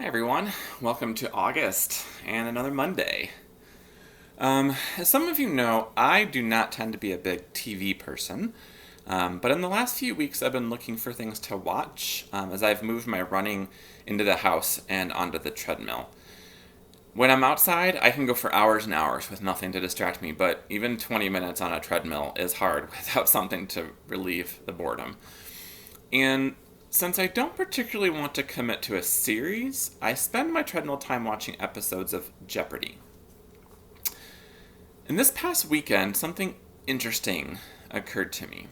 Hi everyone, welcome to August and another Monday. As some of you know, I do not tend to be a big TV person, but in the last few weeks I've been looking for things to watch as I've moved my running into the house and onto the treadmill. When I'm outside, I can go for hours and hours with nothing to distract me, but even 20 minutes on a treadmill is hard without something to relieve the boredom. And since I don't particularly want to commit to a series, I spend my treadmill time watching episodes of Jeopardy. And this past weekend, something interesting occurred to me.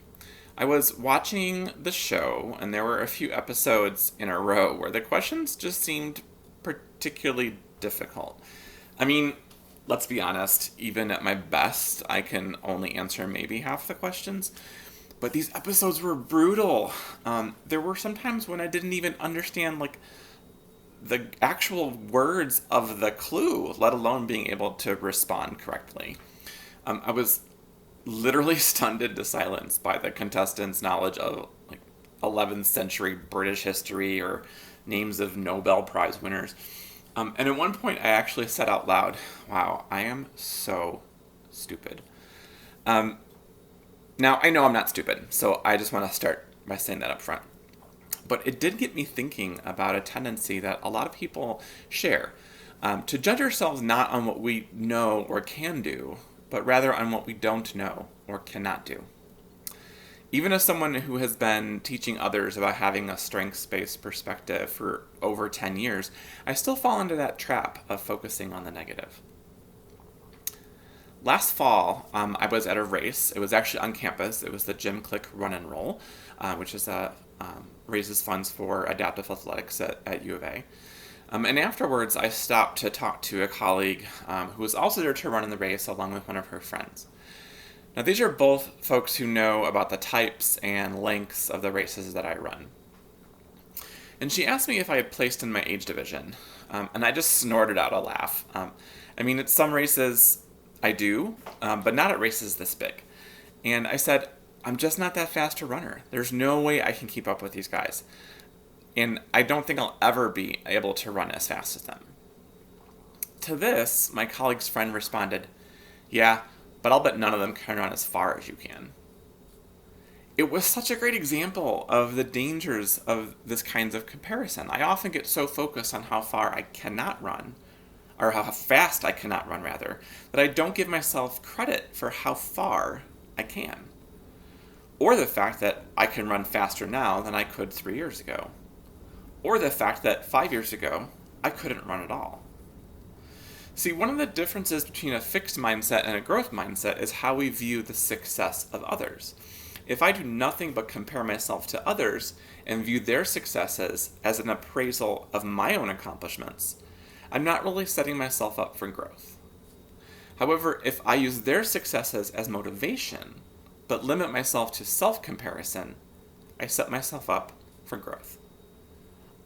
I was watching the show, and there were a few episodes in a row where the questions just seemed particularly difficult. I mean, let's be honest, even at my best, I can only answer maybe half the questions. But these episodes were brutal. There were some times when I didn't even understand the actual words of the clue, let alone being able to respond correctly. I was literally stunned into silence by the contestants' knowledge of 11th century British history or names of Nobel Prize winners. And at one point, I actually said out loud, "Wow, I am so stupid." Now, I know I'm not stupid, so I just want to start by saying that up front. But it did get me thinking about a tendency that a lot of people share to judge ourselves not on what we know or can do, but rather on what we don't know or cannot do. Even as someone who has been teaching others about having a strengths-based perspective for over 10 years, I still fall into that trap of focusing on the negative. Last fall, I was at a race. It was actually on campus. It was the Gym Click Run and Roll, which is raises funds for adaptive athletics at U of A. And afterwards, I stopped to talk to a colleague who was also there to run in the race along with one of her friends. Now, these are both folks who know about the types and lengths of the races that I run. And she asked me if I had placed in my age division, and I just snorted out a laugh. At some races I do, but not at races this big. And I said, I'm just not that fast a runner. There's no way I can keep up with these guys. And I don't think I'll ever be able to run as fast as them. To this, my colleague's friend responded, "Yeah, but I'll bet none of them can run as far as you can." It was such a great example of the dangers of this kinds of comparison. I often get so focused on how far I cannot run, or how fast I cannot run rather, that I don't give myself credit for how far I can. Or the fact that I can run faster now than I could 3 years ago. Or the fact that 5 years ago, I couldn't run at all. See, one of the differences between a fixed mindset and a growth mindset is how we view the success of others. If I do nothing but compare myself to others and view their successes as an appraisal of my own accomplishments, I'm not really setting myself up for growth. However, if I use their successes as motivation, but limit myself to self-comparison, I set myself up for growth.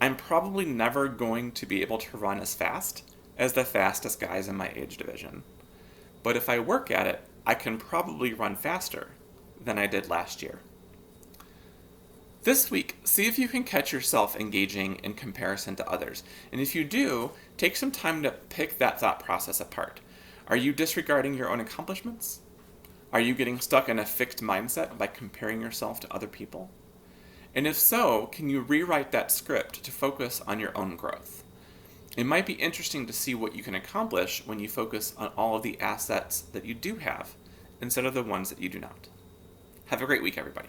I'm probably never going to be able to run as fast as the fastest guys in my age division. But if I work at it, I can probably run faster than I did last year. This week, see if you can catch yourself engaging in comparison to others. And if you do, take some time to pick that thought process apart. Are you disregarding your own accomplishments? Are you getting stuck in a fixed mindset by comparing yourself to other people? And if so, can you rewrite that script to focus on your own growth? It might be interesting to see what you can accomplish when you focus on all of the assets that you do have instead of the ones that you do not. Have a great week, everybody.